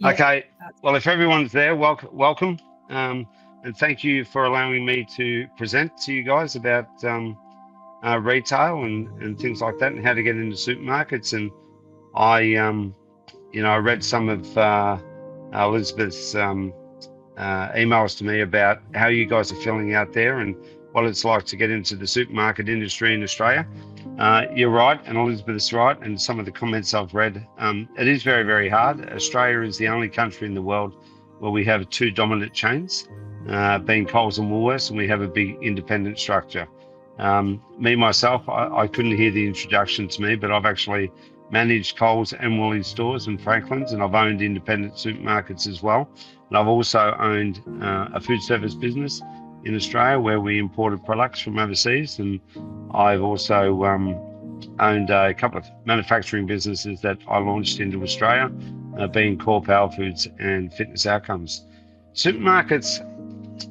Yeah, Okay, that's well, if everyone's there, welcome, and thank you for allowing me to present to you guys about retail and things like that, and how to get into supermarkets. And I, I read some of Elizabeth's emails to me about how you guys are feeling out there and what it's like to get into the supermarket industry in Australia. You're right, and Elizabeth's right, and some of the comments I've read. It is very, very hard. Australia is the only country in the world where we have two dominant chains, being Coles and Woolworths, and we have a big independent structure. Me, myself, I couldn't hear the introduction to me, but I've actually managed Coles and Woolies stores and Franklin's, and I've owned independent supermarkets as well. And I've also owned a food service business in Australia where we imported products from overseas, and I've also owned a couple of manufacturing businesses that I launched into Australia, being Core Power Foods and Fitness Outcomes. Supermarkets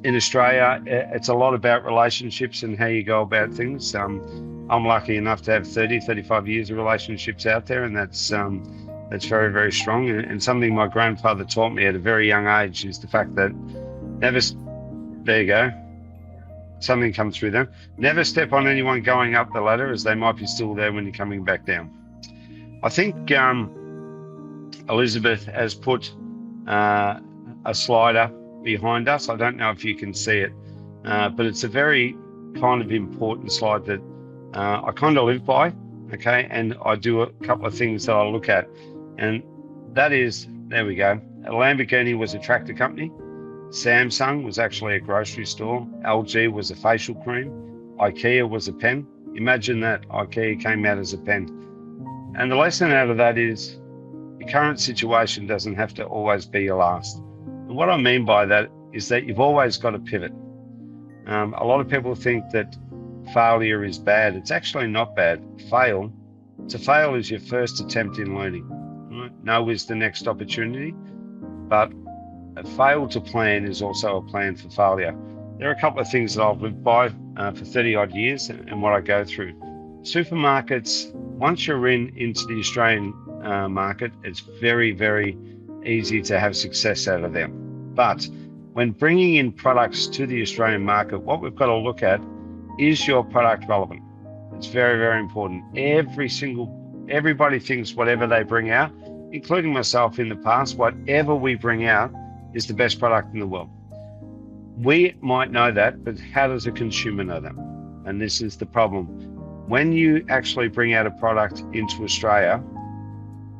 in Australia, it's a lot about relationships and how you go about things. I'm lucky enough to have 35 years of relationships out there, and that's very, very strong. And something my grandfather taught me at a very young age is the fact that there you go, something comes through them. Never step on anyone going up the ladder, as they might be still there when you're coming back down. I think Elizabeth has put a slider behind us. I don't know if you can see it, but it's a very kind of important slide that I kind of live by, okay? And I do a couple of things that I look at, and that is, there we go. A Lamborghini was a tractor company. Samsung was actually a grocery store. LG was a facial cream. IKEA was a pen. Imagine that, IKEA came out as a pen. And the lesson out of that is your current situation doesn't have to always be your last. And what I mean by that is that you've always got to pivot. A lot of people think that failure is bad. It's actually not bad. To fail is your first attempt in learning. Right? No is the next opportunity, but a fail to plan is also a plan for failure. There are a couple of things that I've lived by for 30 odd years and what I go through. Supermarkets, once you're into the Australian market, it's very, very easy to have success out of them. But when bringing in products to the Australian market, what we've got to look at is your product relevant. It's very, very important. Everybody thinks whatever they bring out, including myself in the past, whatever we bring out is the best product in the world. We might know that, but how does a consumer know that? And this is the problem. When you actually bring out a product into Australia,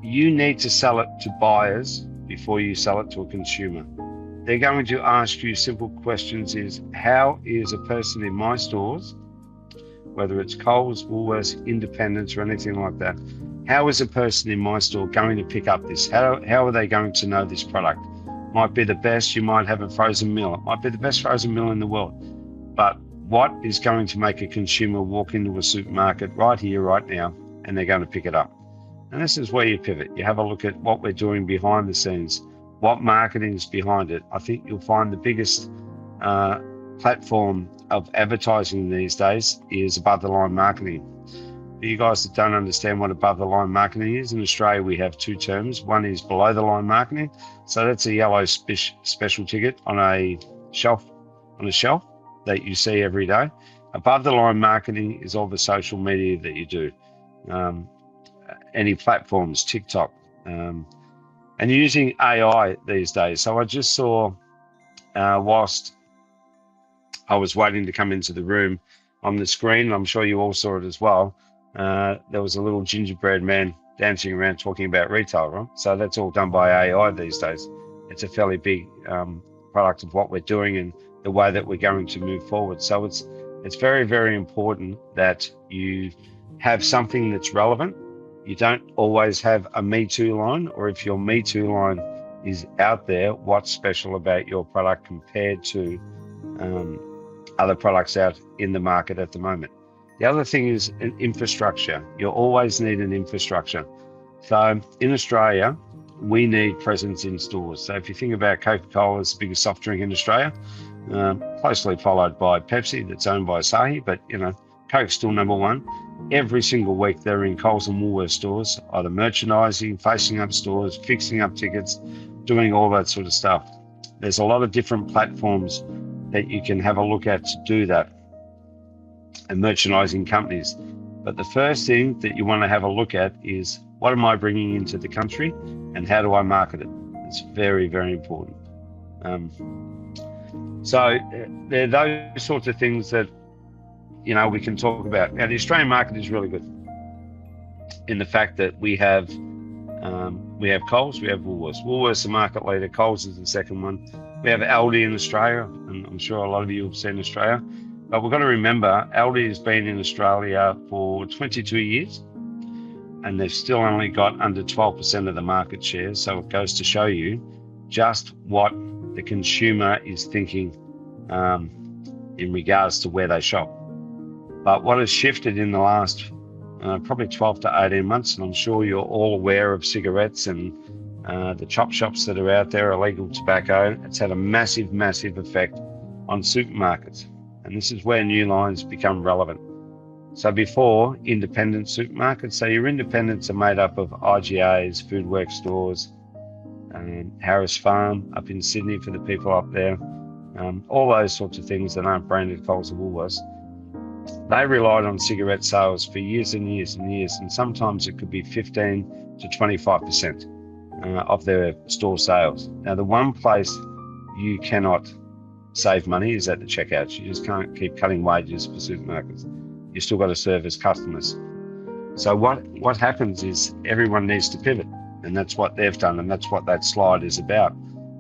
you need to sell it to buyers before you sell it to a consumer. They're going to ask you simple questions is, how is a person in my stores, whether it's Coles, Woolworths, Independents or anything like that, how is a person in my store going to pick up this? How are they going to know this product? Might be the best, you might have a frozen meal. It might be the best frozen meal in the world. But what is going to make a consumer walk into a supermarket right here, right now, and they're going to pick it up? And this is where you pivot. You have a look at what we're doing behind the scenes, what marketing is behind it. I think you'll find the biggest platform of advertising these days is above the line marketing. For you guys that don't understand what above the line marketing is, in Australia we have two terms. One is below the line marketing. So that's a yellow special ticket on a shelf that you see every day. Above the line marketing is all the social media that you do. Any platforms, TikTok, and using AI these days. So I just saw, whilst I was waiting to come into the room, on the screen, I'm sure you all saw it as well, there was a little gingerbread man dancing around talking about retail, right? So that's all done by AI these days. It's a fairly big product of what we're doing and the way that we're going to move forward. So it's very, very important that you have something that's relevant. You don't always have a Me Too line, or if your Me Too line is out there, what's special about your product compared to other products out in the market at the moment. The other thing is an infrastructure. You always need an infrastructure. So in Australia, we need presence in stores. So if you think about Coca-Cola as the biggest soft drink in Australia, closely followed by Pepsi, that's owned by Asahi, but Coke's still number one. Every single week they're in Coles and Woolworth stores, either merchandising, facing up stores, fixing up tickets, doing all that sort of stuff. There's a lot of different platforms that you can have a look at to do that, and merchandising companies. But the first thing that you want to have a look at is, what am I bringing into the country and how do I market it? It's very, very important. So there are those sorts of things that, we can talk about. Now, the Australian market is really good in the fact that we have Coles, we have Woolworths. Woolworths is the market leader, Coles is the second one. We have Aldi in Australia, and I'm sure a lot of you have seen Australia. But we've got to remember, Aldi has been in Australia for 22 years, and they've still only got under 12% of the market share. So it goes to show you just what the consumer is thinking in regards to where they shop. But what has shifted in the last probably 12 to 18 months, and I'm sure you're all aware of cigarettes and the chop shops that are out there, illegal tobacco. It's had a massive, massive effect on supermarkets. And this is where new lines become relevant. So before, independent supermarkets, so your independents are made up of IGAs, food work stores, Harris Farm up in Sydney for the people up there, all those sorts of things that aren't branded Coles or Woolworths. They relied on cigarette sales for years and years and years, and sometimes it could be 15 to 25% of their store sales. Now, the one place you cannot save money is at the checkouts. You just can't keep cutting wages for supermarkets. You still got to service customers. So what happens is everyone needs to pivot, and that's what they've done, and that's what that slide is about.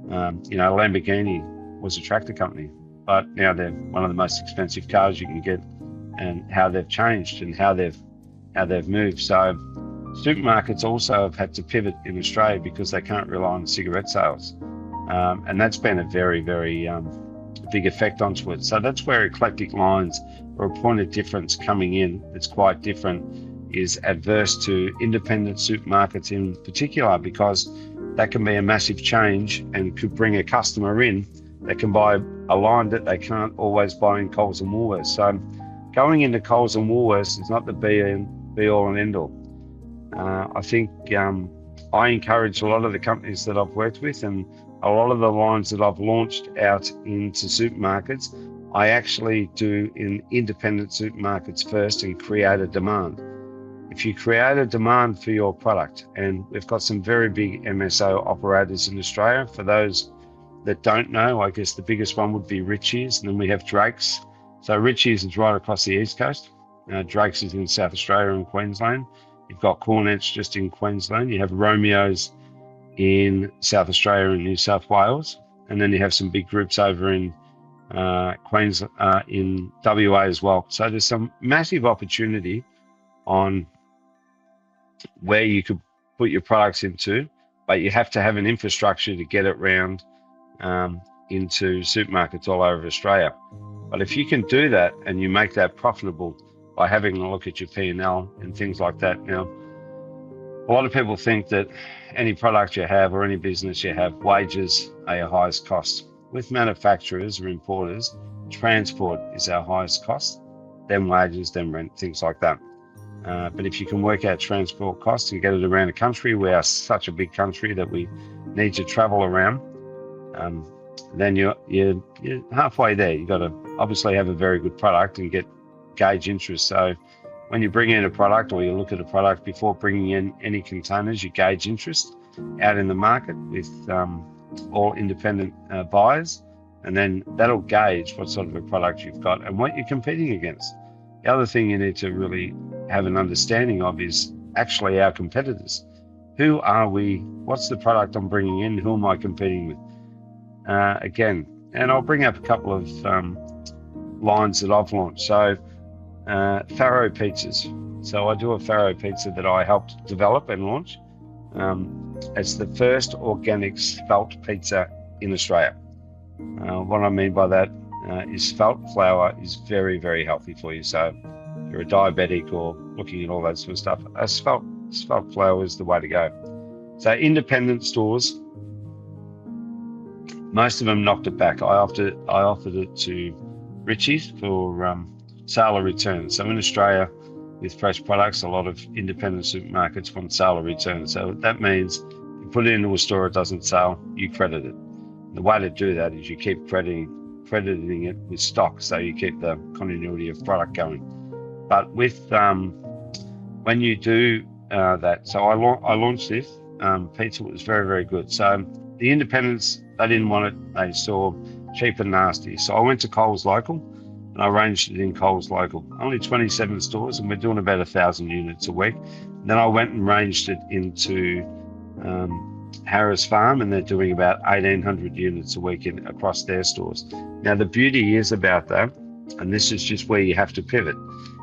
Lamborghini was a tractor company, but now they're one of the most expensive cars you can get, and how they've changed and how they've moved. So supermarkets also have had to pivot in Australia because they can't rely on cigarette sales, and that's been a very, very big effect onto it. So that's where eclectic lines, or a point of difference coming in that's quite different, is adverse to independent supermarkets in particular, because that can be a massive change and could bring a customer in that can buy a line that they can't always buy in Coles and Woolworths. So going into Coles and Woolworths is not the be all and end all. I think I encourage a lot of the companies that I've worked with, and a lot of the lines that I've launched out into supermarkets, I actually do in independent supermarkets first and create a demand. If you create a demand for your product, and we've got some very big MSO operators in Australia. For those that don't know, I guess the biggest one would be Ritchie's, and then we have Drake's. So Ritchie's is right across the east coast. Drake's is in South Australia and Queensland. You've got Cornet's just in Queensland. You have Romeo's in South Australia and New South Wales, and then you have some big groups over in in WA as well. So there's some massive opportunity on where you could put your products into, but you have to have an infrastructure to get it round into supermarkets all over Australia. But if you can do that and you make that profitable by having a look at your P&L and things like that. Now, a lot of people think that any product you have or any business you have, wages are your highest cost. With manufacturers or importers, transport is our highest cost, then wages, then rent, things like that. But if you can work out transport costs and get it around the country, we are such a big country that we need to travel around, then you're halfway there. You've got to obviously have a very good product and gauge interest. So when you bring in a product or you look at a product, before bringing in any containers, you gauge interest out in the market with all independent buyers, and then that'll gauge what sort of a product you've got and what you're competing against. The other thing you need to really have an understanding of is actually our competitors. Who are we? What's the product I'm bringing in? Who am I competing with? Again, and I'll bring up a couple of lines that I've launched. So Faro pizzas. So I do a Faro pizza that I helped develop and launch. It's the first organic spelt pizza in Australia. What I mean by that is spelt flour is very, very healthy for you. So if you're a diabetic or looking at all that sort of stuff, a spelt flour is the way to go. So independent stores, most of them knocked it back. I offered it to Ritchie's for sale or return. So in Australia, with fresh products, a lot of independent supermarkets want sale or return. So that means you put it into a store, it doesn't sell, you credit it. The way to do that is you keep crediting it with stock, so you keep the continuity of product going. But with when you do that, so I launched this pizza. Was very, very good. So the independents, they didn't want it. They saw cheap and nasty. So I went to Coles Local and I arranged it in Coles Local. Only 27 stores, and we're doing about 1,000 units a week. And then I went and ranged it into Harris Farm, and they're doing about 1,800 units a week across their stores. Now, the beauty is about that, and this is just where you have to pivot,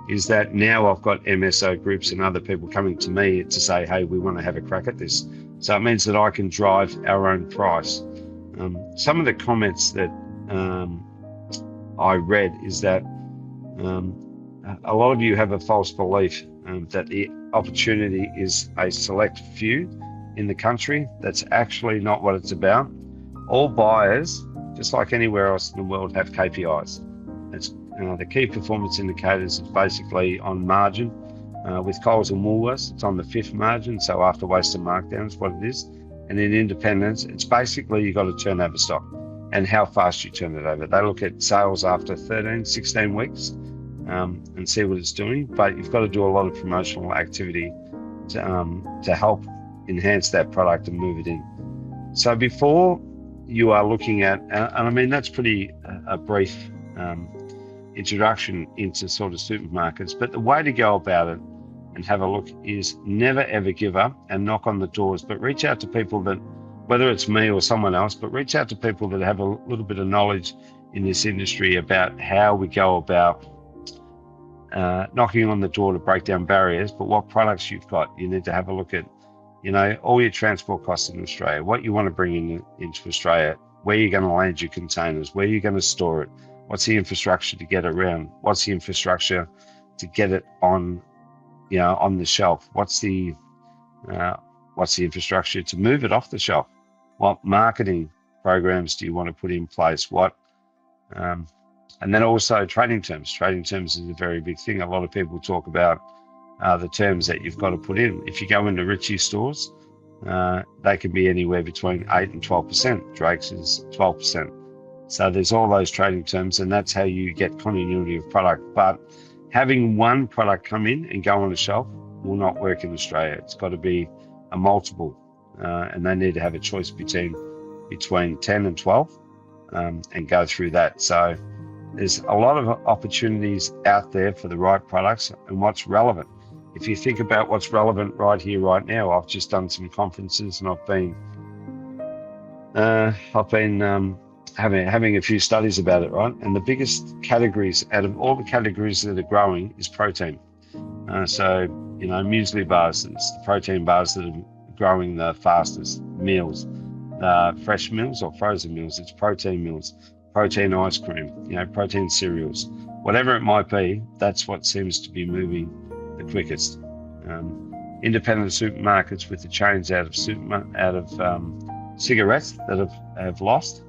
is that now I've got MSO groups and other people coming to me to say, hey, we want to have a crack at this. So it means that I can drive our own price. Some of the comments that I read is that a lot of you have a false belief that the opportunity is a select few in the country. That's actually not what it's about. All buyers, just like anywhere else in the world, have KPIs. It's the key performance indicators is basically on margin. With Coles and Woolworths, it's on the 5th margin, so after waste and markdown is what it is. And in independents, it's basically you got to turn over stock and how fast you turn it over. They look at sales after 13, 16 weeks and see what it's doing, but you've got to do a lot of promotional activity to help enhance that product and move it in. So before you are looking at, and I mean, that's pretty a brief introduction into sort of supermarkets, but the way to go about it and have a look is never ever give up and knock on the doors, but reach out to people that, whether it's me or someone else, but reach out to people that have a little bit of knowledge in this industry about how we go about knocking on the door to break down barriers, but what products you've got. You need to have a look at, you know, all your transport costs in Australia, what you want to bring into Australia, where you're going to land your containers, where you're going to store it, what's the infrastructure to get around, what's the infrastructure to get it on, you know, on the shelf, what's the infrastructure to move it off the shelf, what marketing programs do you want to put in place, and then also trading terms. Trading terms is a very big thing. A lot of people talk about the terms that you've got to put in. If you go into Ritchie stores, they can be anywhere between 8 and 12%. Drake's is 12%. So there's all those trading terms, and that's how you get continuity of product. But having one product come in and go on a shelf will not work in Australia. It's got to be a multiple, and they need to have a choice between 10 and 12 and go through that. So there's a lot of opportunities out there for the right products and what's relevant. If you think about what's relevant right here, right now, I've just done some conferences and I've been having a few studies about it, right? And the biggest categories out of all the categories that are growing is protein. So, you know, muesli bars, it's the protein bars that are growing the fastest. Meals, fresh meals or frozen meals, it's protein meals, protein ice cream, you know, protein cereals, whatever it might be, that's what seems to be moving the quickest. Independent supermarkets with the chains out of cigarettes that have lost.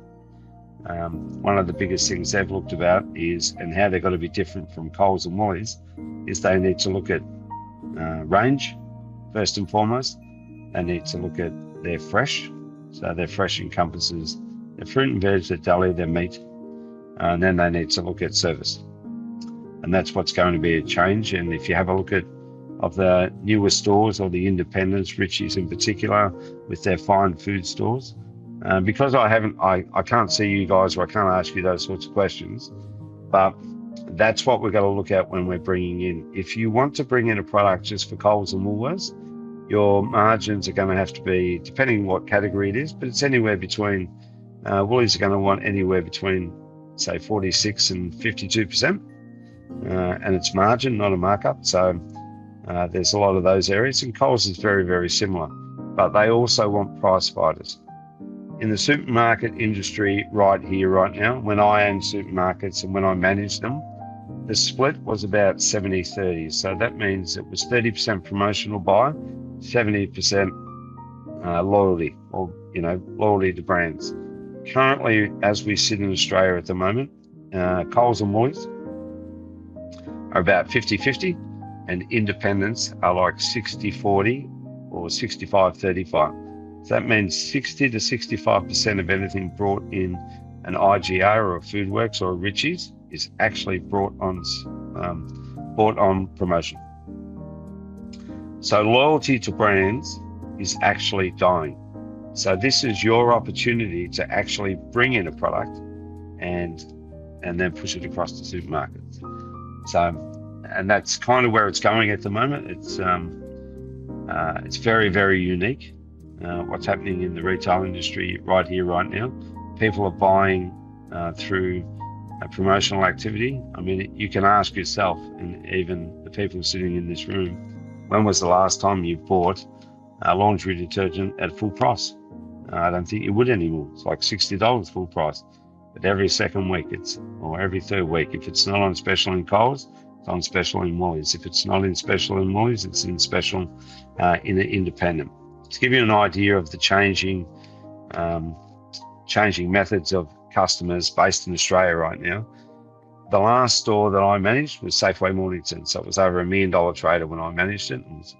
One of the biggest things they've looked about is, and how they've got to be different from Coles and Woolies, is they need to look at range first and foremost. They need to look at their fresh. So their fresh encompasses their fruit and veg, their deli, their meat, and then they need to look at service. And that's what's going to be a change. And if you have a look at of the newer stores or the independents, Ritchie's in particular, with their fine food stores, because I can't see you guys, or I can't ask you those sorts of questions, but that's what we're going to look at when we're bringing in. If you want to bring in a product just for Coles and Woolworths, your margins are going to have to be, depending what category it is, but it's anywhere between, Woolies are going to want anywhere between, say, 46 and 52%, and it's margin, not a markup. So there's a lot of those areas, and Coles is very, very similar, but they also want price fighters. In the supermarket industry right here, right now, when I own supermarkets and when I manage them, the split was about 70-30. So that means it was 30% promotional buy, 70% loyalty, or, you know, loyalty to brands. Currently, as we sit in Australia at the moment, Coles and Woolies are about 50-50, and independents are like 60-40 or 65-35. So that means 60 to 65% of anything brought in an IGA or a Foodworks or a Ritchie's is actually bought on promotion. So loyalty to brands is actually dying. So this is your opportunity to actually bring in a product and then push it across the supermarkets. So, and that's kind of where it's going at the moment. It's very, very unique. What's happening in the retail industry right here, right now. People are buying through a promotional activity. I mean, you can ask yourself, and even the people sitting in this room, when was the last time you bought a laundry detergent at full price? I don't think you would anymore. It's like $60 full price. But every second week, or every third week, if it's not on special in Coles, it's on special in Woolies. If it's not in special in Woolies, it's in special in the independent. To give you an idea of the changing methods of customers based in Australia right now, the last store that I managed was Safeway Mornington. So it was over $1 million trader when I managed it. It was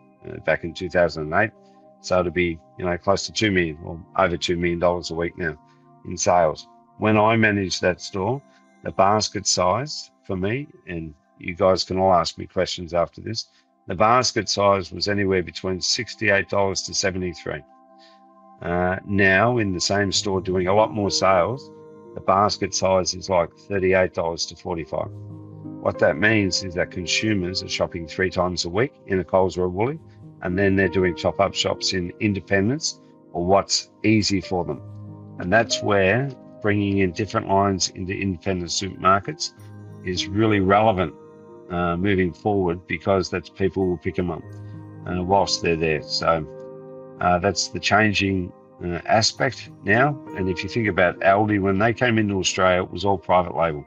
back in 2008. So it'll be, close to $2 million or over $2 million a week now in sales. When I managed that store, the basket size for me, and you guys can all ask me questions after this, the basket size was anywhere between $68 to $73. Now in the same store doing a lot more sales, the basket size is like $38 to $45. What that means is that consumers are shopping 3 times a week in a Coles or a Woolly, and then they're doing top-up shops in independents or what's easy for them. And that's where bringing in different lines into independent supermarkets is really relevant moving forward, because that's people will pick them up whilst they're there. So that's the changing aspect now. And if you think about Aldi, when they came into Australia, it was all private label,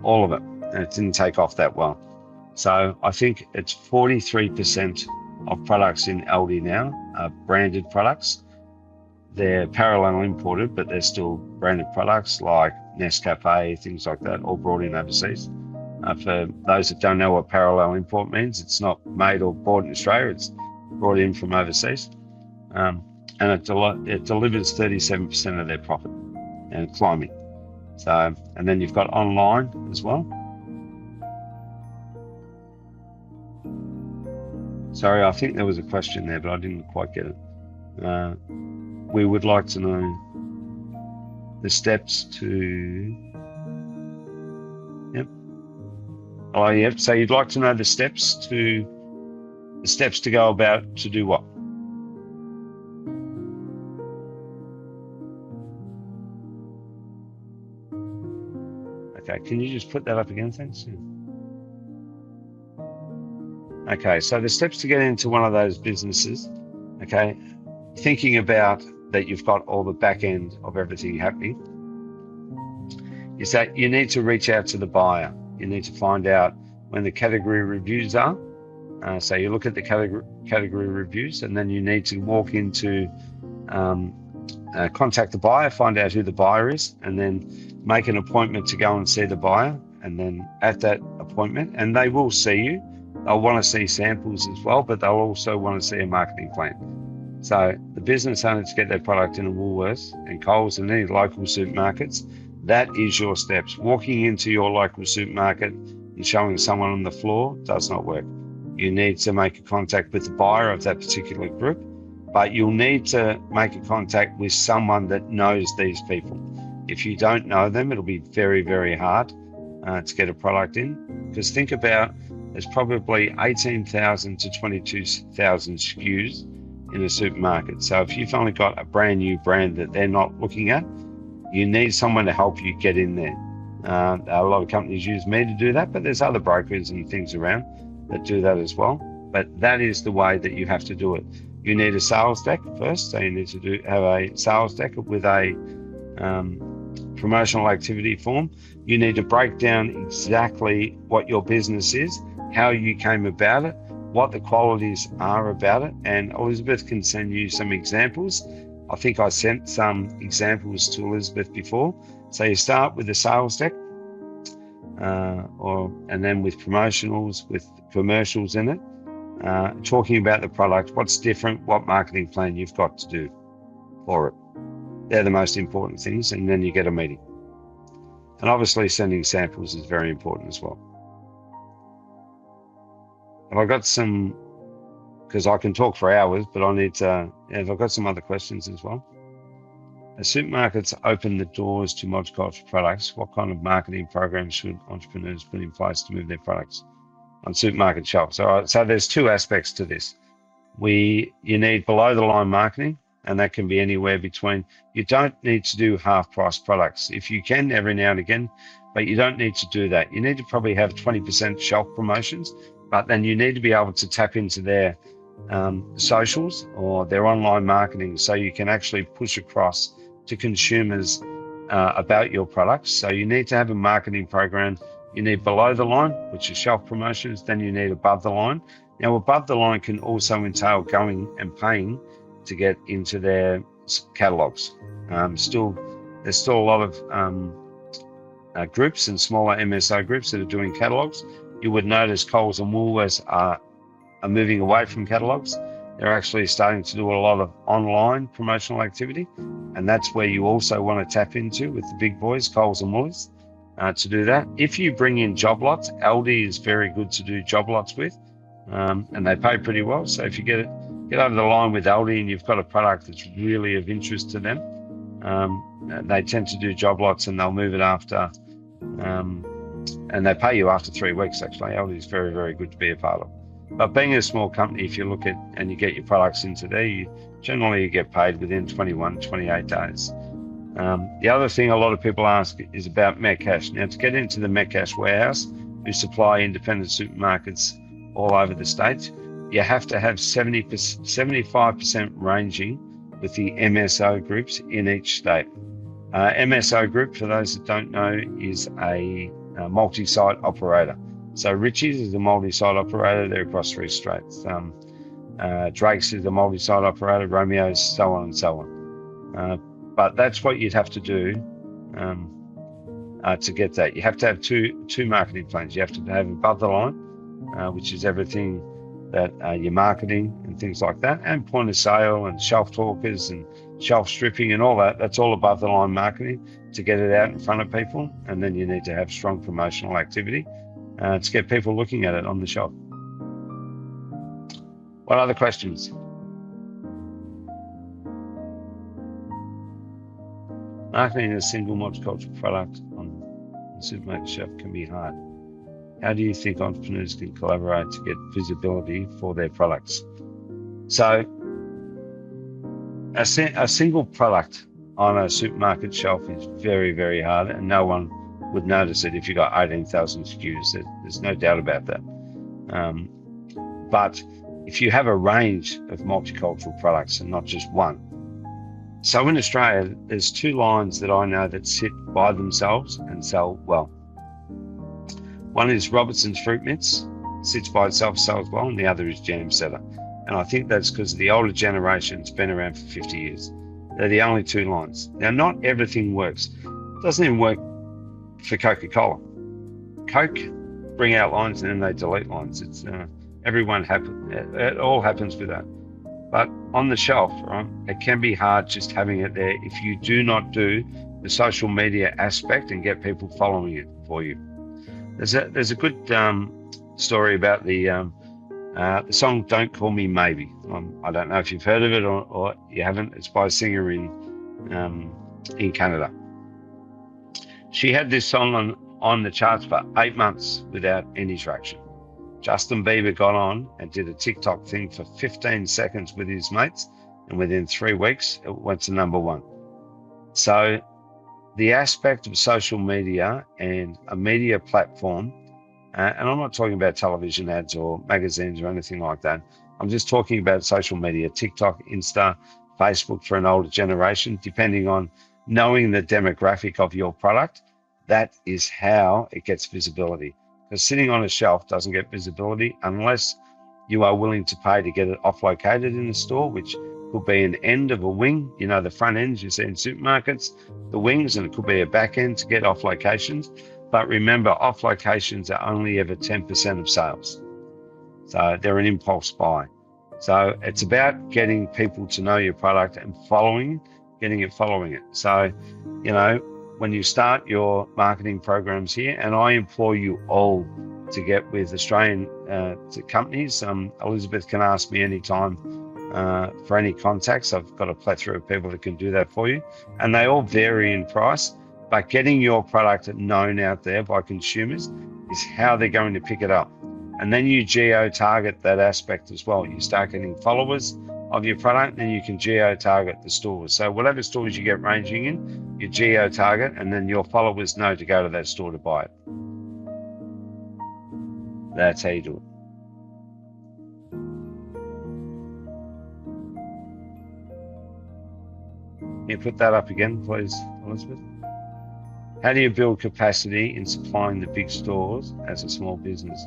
all of it, and it didn't take off that well. So I think it's 43% of products in Aldi now are branded products. They're parallel imported, but they're still branded products like Nescafe, things like that, all brought in overseas. For those that don't know what parallel import means, it's not made or bought in Australia, it's brought in from overseas. And it delivers 37% of their profit and climbing. So, and then you've got online as well. Sorry, I think there was a question there, but I didn't quite get it. We would like to know the steps to, Oh, yep. So you'd like to know the steps to go about to do what? Okay, can you just put that up again, thanks? Yeah. Okay, so the steps to get into one of those businesses, okay, thinking about that you've got all the back end of everything happening, is that you need to reach out to the buyer. You need to find out when the category reviews are. So you look at the category reviews, and then you need to walk into, contact the buyer, find out who the buyer is, and then make an appointment to go and see the buyer. And then at that appointment, and they will see you, they'll want to see samples as well, but they'll also want to see a marketing plan. So the business owner to get their product in a Woolworths and Coles and any local supermarkets, that is your steps. Walking into your local supermarket and showing someone on the floor does not work. You need to make a contact with the buyer of that particular group, but you'll need to make a contact with someone that knows these people. If you don't know them, it'll be very, very hard to get a product in, because think about, there's probably 18,000 to 22,000 SKUs in a supermarket. So if you've only got a brand new brand that they're not looking at, you need someone to help you get in there. A lot of companies use me to do that, but there's other brokers and things around that do that as well. But that is the way that you have to do it. You need a sales deck first. So you need to have a sales deck with a promotional activity form. You need to break down exactly what your business is, how you came about it, what the qualities are about it. And Elizabeth can send you some examples. I think I sent some examples to Elizabeth before. So you start with the sales deck, and then with promotionals, with commercials in it, talking about the product, what's different, what marketing plan you've got to do. for it. They're the most important things, and then you get a meeting. And obviously sending samples is very important as well. Have I got some, because I can talk for hours, but I need to, have I got some other questions as well? As supermarkets open the doors to multicultural products, what kind of marketing programs should entrepreneurs put in place to move their products on supermarket shelves? So there's two aspects to this. You need below the line marketing, and that can be anywhere between, you don't need to do half price products. If you can every now and again, but you don't need to do that. You need to probably have 20% shelf promotions, but then you need to be able to tap into their socials or their online marketing so you can actually push across to consumers about your products. So you need to have a marketing program. You need below the line, which is shelf promotions, then you need above the line. Now, above the line can also entail going and paying to get into their catalogs. There's still a lot of groups and smaller MSO groups that are doing catalogs. You would notice Coles and Woolworths are moving away from catalogs. They're actually starting to do a lot of online promotional activity, and that's where you also want to tap into with the big boys, Coles and Woolworths, to do that. If you bring in job lots, Aldi is very good to do job lots with, and they pay pretty well. So if you get over the line with Aldi and you've got a product that's really of interest to them, they tend to do job lots and they'll move it after, and they pay you after 3 weeks. Actually, Aldi is very, very good to be a part of. But being a small company, if you look at and you get your products into there, you generally get paid within 21, 28 days. The other thing a lot of people ask is about Metcash. Now, to get into the Metcash warehouse, who supply independent supermarkets all over the states, you have to have 75% ranging with the MSO groups in each state. MSO group, for those that don't know, is a multi-site operator. So Richie's is a multi-site operator. They're across 3 states. Drake's is a multi-site operator. Romeo's, so on and so on. But that's what you'd have to do to get that. You have to have two marketing plans. You have to have above the line, which is everything that you're marketing and things like that, and point of sale and shelf talkers and shelf stripping and all that. That's all above the line marketing to get it out in front of people. And then you need to have strong promotional activity to get people looking at it on the shelf. What other questions? Marketing a single multicultural product on the supermarket shelf can be hard. How do you think entrepreneurs can collaborate to get visibility for their products? So a single product on a supermarket shelf is very, very hard, and no one would notice it if you got 18,000 SKUs. There's no doubt about that. But if you have a range of multicultural products and not just one. So in Australia, there's 2 lines that I know that sit by themselves and sell well. One is Robertson's Fruit Mints, sits by itself, sells well, and the other is Jam Setter. And I think that's because the older generation's been around for 50 years. They're the only 2 lines. Now, not everything works. It doesn't even work for Coca-Cola. Coke bring out lines and then they delete lines. It's it all happens with that. But on the shelf, right, it can be hard just having it there if you do not do the social media aspect and get people following it for you. There's a good story about the song "Don't Call Me Maybe." I don't know if you've heard of it or you haven't. It's by a singer in Canada. She had this song on the charts for 8 months without any traction. Justin Bieber got on and did a TikTok thing for 15 seconds with his mates, and within 3 weeks, it went to #1. So the aspect of social media and a media platform, and I'm not talking about television ads or magazines or anything like that. I'm just talking about social media, TikTok, Insta, Facebook for an older generation, depending on knowing the demographic of your product. That is how it gets visibility. Because sitting on a shelf doesn't get visibility unless you are willing to pay to get it off-located in the store, which could be an end of a wing. You know, the front ends you see in supermarkets, the wings, and it could be a back end to get off locations. But remember, off locations are only ever 10% of sales. So they're an impulse buy. So it's about getting people to know your product and following it. So, when you start your marketing programs here, and I implore you all to get with Australian companies. Elizabeth can ask me anytime for any contacts. I've got a plethora of people that can do that for you, and they all vary in price. But getting your product known out there by consumers is how they're going to pick it up. And then you geo-target that aspect as well. You start getting followers of your product, and you can geo-target the stores. So whatever stores you get ranging in, you geo-target, and then your followers know to go to that store to buy it. That's how you do it. Can you put that up again, please, Elizabeth? How do you build capacity in supplying the big stores as a small business?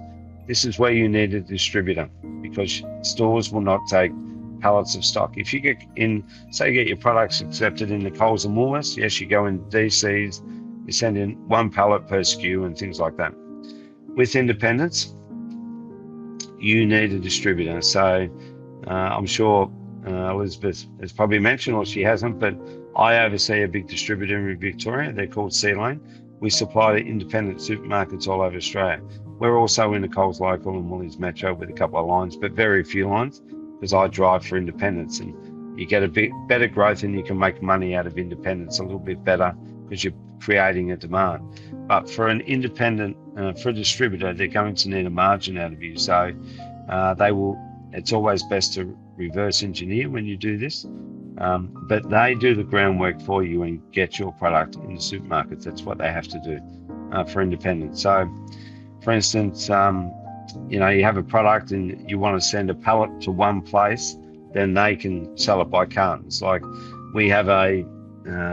This is where you need a distributor, because stores will not take pallets of stock. If you get your products accepted in the Coles and Woolworths, yes, you go in DCs, you send in 1 pallet per SKU and things like that. With independents, you need a distributor. So I'm sure Elizabeth has probably mentioned, or she hasn't, but I oversee a big distributor in Victoria. They're called C-Lane. We supply to independent supermarkets all over Australia. We're also in the Coles Local and Woolies Metro with a couple of lines, but very few lines, because I drive for independents, and you get a bit better growth and you can make money out of independents a little bit better because you're creating a demand. But for an independent, for a distributor, they're going to need a margin out of you. So it's always best to reverse engineer when you do this. But they do the groundwork for you and get your product in the supermarkets. That's what they have to do for independents. So, for instance, you have a product and you want to send a pallet to one place, then they can sell it by cartons. Like we have a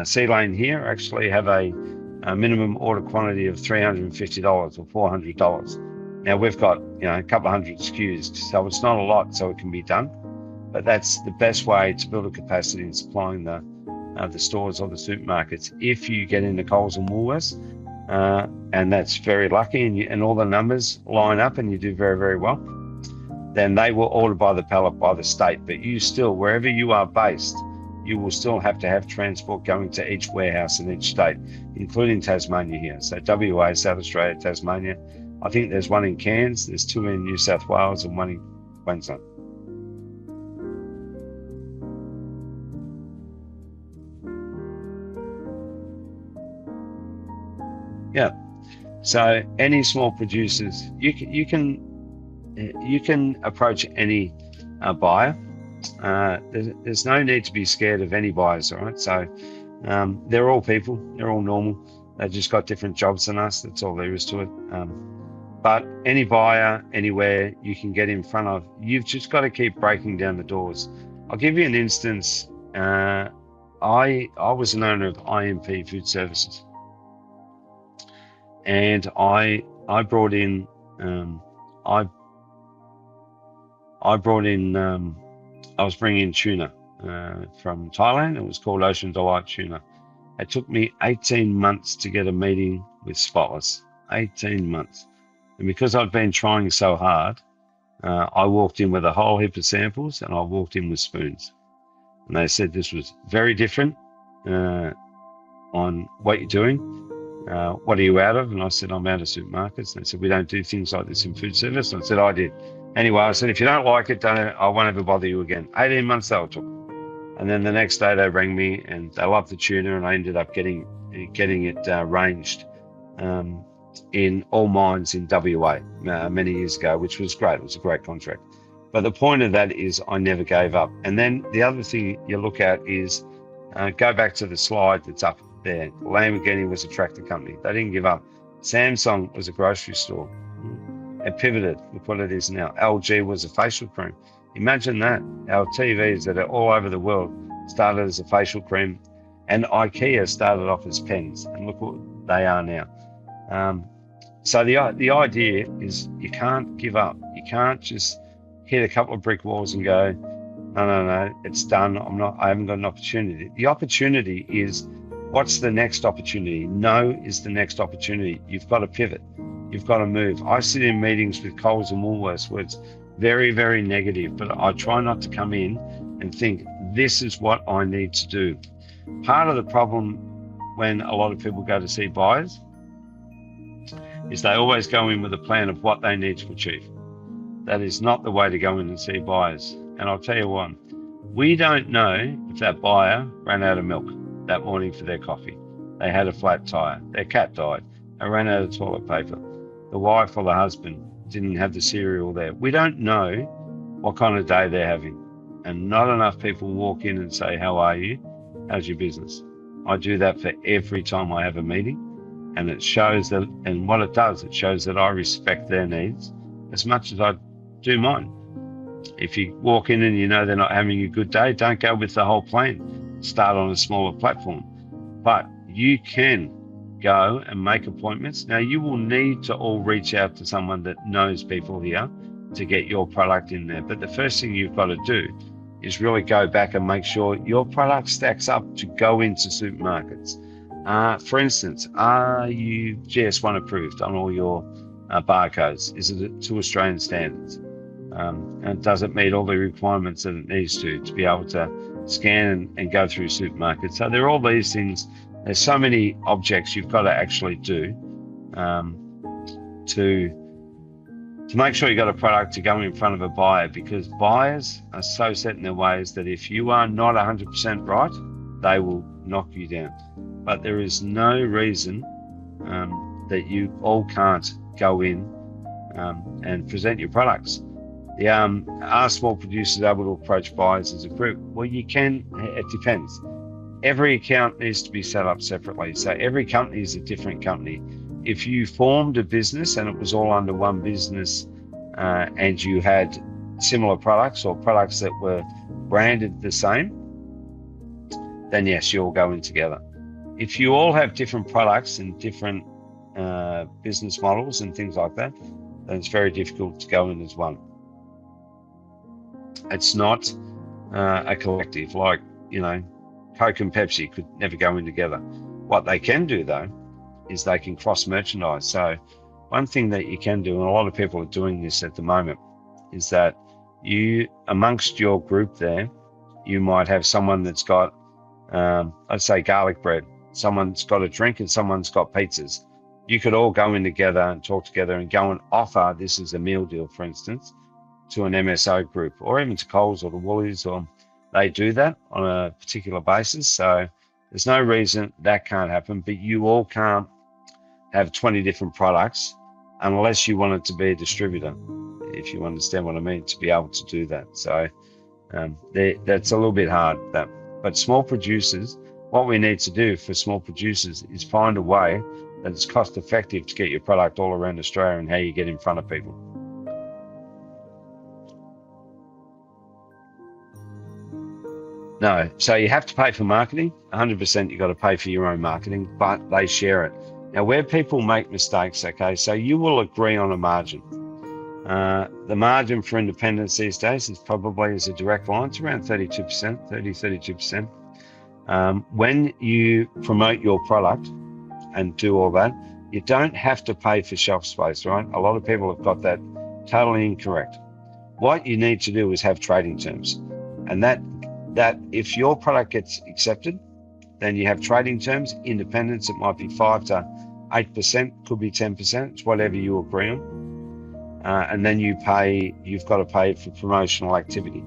C-Lane here, actually have a minimum order quantity of $350 or $400. Now we've got a couple of hundred SKUs, so it's not a lot, so it can be done. But that's the best way to build a capacity in supplying the stores or the supermarkets. If you get into Coles and Woolworths, and that's very lucky, and all the numbers line up and you do very, very well, then they will order by the pallet by the state. But you still, wherever you are based, you will still have to have transport going to each warehouse in each state, including Tasmania here. So WA, South Australia, Tasmania. I think there's one in Cairns, there's 2 in New South Wales, and 1 in Queensland. Yeah. So any small producers, you can approach any buyer. There's no need to be scared of any buyers, all right? So they're all people, they're all normal. They've just got different jobs than us. That's all there is to it. But any buyer, anywhere you can get in front of, you've just got to keep breaking down the doors. I'll give you an instance. I was an owner of IMP Food Services. And I brought in I was bringing in tuna from Thailand. It was called Ocean Delight Tuna. It took me 18 months to get a meeting with Spotless. 18 months. And because I'd been trying so hard, I walked in with a whole heap of samples, and I walked in with spoons. And they said this was very different on what you're doing. What are you out of? And I said, I'm out of supermarkets. And they said, we don't do things like this in food service. And I said, I did. Anyway, I said, if you don't like it, I won't ever bother you again. 18 months they took. And then the next day they rang me and they loved the tuna, and I ended up getting it ranged in all mines in WA many years ago, which was great. It was a great contract. But the point of that is I never gave up. And then the other thing you look at is go back to the slide that's up there. Lamborghini was a tractor company. They didn't give up. Samsung was a grocery store. It pivoted. Look what it is now. LG was a facial cream. Imagine that. Our TVs that are all over the world started as a facial cream, and IKEA started off as pens, and look what they are now. So the idea is you can't give up. You can't just hit a couple of brick walls and go, no, it's done. I haven't got an opportunity. The opportunity is, what's the next opportunity? No is the next opportunity. You've got to pivot. You've got to move. I sit in meetings with Coles and Woolworths where it's very, very negative, but I try not to come in and think this is what I need to do. Part of the problem when a lot of people go to see buyers is they always go in with a plan of what they need to achieve. That is not the way to go in and see buyers. And I'll tell you what, we don't know if that buyer ran out of milk that morning for their coffee. They had a flat tire, their cat died, they ran out of toilet paper, the wife or the husband didn't have the cereal there. We don't know what kind of day they're having. And not enough people walk in and say, how are you? How's your business? I do that for every time I have a meeting. And it shows that, and what it does, it shows that I respect their needs as much as I do mine. If you walk in and you know they're not having a good day, don't go with the whole plan. Start on a smaller platform. But you can go and make appointments. Now, you will need to all reach out to someone that knows people here to get your product in there. But the first thing you've got to do is really go back and make sure your product stacks up to go into supermarkets. For instance, are you GS1 approved on all your barcodes? Is it to Australian standards? And does it meet all the requirements that it needs to be able to scan and go through supermarkets? So there are all these things. There's so many objects you've got to actually do to make sure you've got a product to go in front of a buyer, because buyers are so set in their ways that if you are not 100% right, they will knock you down. But there is no reason that you all can't go in and present your products. Are small producers able to approach buyers as a group? Well, you can. It depends. Every account needs to be set up separately. So every company is a different company. If you formed a business and it was all under one business and you had similar products or products that were branded the same, then yes, you all go in together. If you all have different products and different business models and things like that, then it's very difficult to go in as one. It's not a collective like, Coke and Pepsi could never go in together. What they can do though, is they can cross merchandise. So one thing that you can do, and a lot of people are doing this at the moment, is that you, amongst your group there, you might have someone that's got, let's say garlic bread, someone's got a drink and someone's got pizzas. You could all go in together and talk together and go and offer this as a meal deal, for instance, to an MSO group, or even to Coles or to Woolies, or they do that on a particular basis. So there's no reason that can't happen, but you all can't have 20 different products unless you want it to be a distributor, if you understand what I mean, to be able to do that. So that's a little bit hard. But small producers, what we need to do for small producers is find a way that it's cost effective to get your product all around Australia and how you get in front of people. No, so you have to pay for marketing. 100% you've got to pay for your own marketing, but they share it. Now, where people make mistakes, okay, so you will agree on a margin. The margin for independents these days is probably as a direct line. It's around 32%. When you promote your product and do all that, you don't have to pay for shelf space, right? A lot of people have got that totally incorrect. What you need to do is have trading terms, and that if your product gets accepted, then you have trading terms. Independents, it might be 5 to 8%, could be 10%. It's whatever you agree on. And then you've got to pay for promotional activity.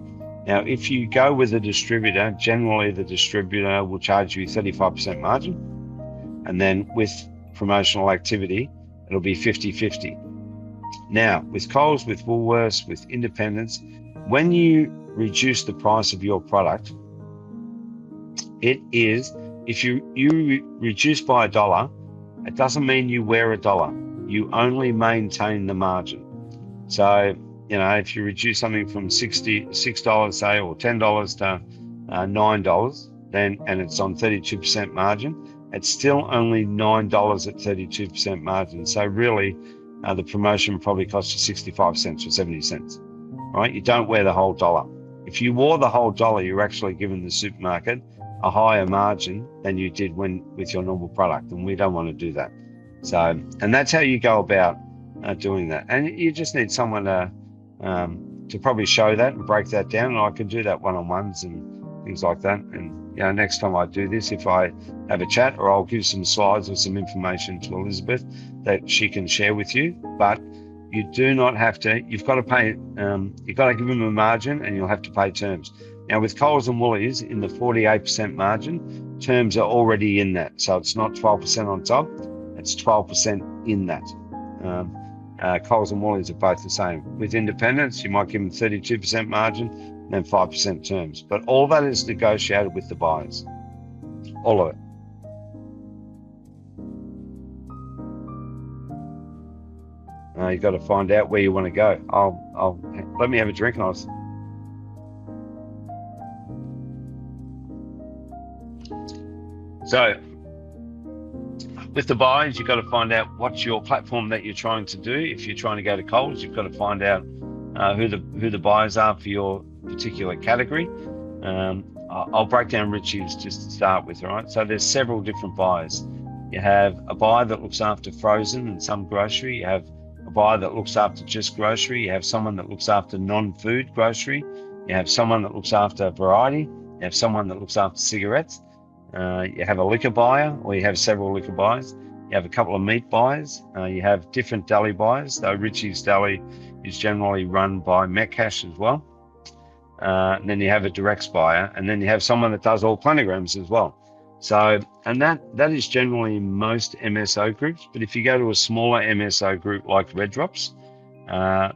Now, if you go with a distributor, generally the distributor will charge you 35% margin. And then with promotional activity, it'll be 50-50. Now, with Coles, with Woolworths, with independents, when you reduce the price of your product, it is, if you reduce by $1, it doesn't mean you wear $1. You only maintain the margin. So, if you reduce something from $6, say, or $10 to $9, then, and it's on 32% margin, it's still only $9 at 32% margin. So really, the promotion probably costs you 65 cents or 70 cents, right? You don't wear the whole dollar. If you wore the whole dollar, you're actually giving the supermarket a higher margin than you did with your normal product, and we don't want to do that. So, and that's how you go about doing that. And you just need someone to to probably show that and break that down. And I can do that one-on-ones and things like that. And next time I do this, if I have a chat, or I'll give some slides or some information to Elizabeth that she can share with you. But you do not have to. You've got to pay. You've got to give them a margin, and you'll have to pay terms. Now with Coles and Woolies, in the 48% margin, terms are already in that. So it's not 12% on top. It's 12% in that. Coles and Woolies are both the same. With independents, you might give them 32% margin and then 5% terms. But all that is negotiated with the buyers. All of it. You've got to find out where you want to go. I'll let me have a drink and I'll. So with the buyers, you've got to find out what's your platform that you're trying to do. If you're trying to go to Coles, you've got to find out who the buyers are for your particular category. I'll break down Richie's just to start with, right? So there's several different buyers. You have a buyer that looks after frozen and some grocery. You have a buyer that looks after just grocery. You have someone that looks after non-food grocery. You have someone that looks after variety. You have someone that looks after cigarettes. You have a liquor buyer, or you have several liquor buyers. You have a couple of meat buyers. You have different deli buyers, though Richie's Deli is generally run by Metcash as well. And then you have a directs buyer, and then you have someone that does all planograms as well. So, and that is generally in most MSO groups. But if you go to a smaller MSO group like Red Drops,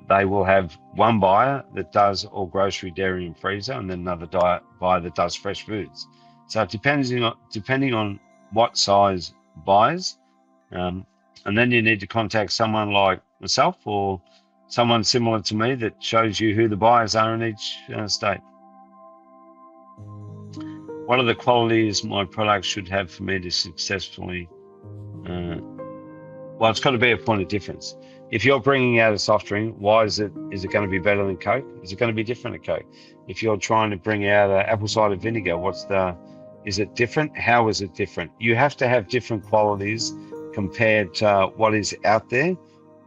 they will have one buyer that does all grocery, dairy, and freezer, and then another buyer that does fresh foods. So it depending on what size buyers, and then you need to contact someone like myself or someone similar to me that shows you who the buyers are in each state. What are the qualities my product should have for me to successfully? Well, it's got to be a point of difference. If you're bringing out a soft drink, why is it going to be better than Coke? Is it going to be different than Coke? If you're trying to bring out apple cider vinegar, is it different? How is it different? You have to have different qualities compared to what is out there,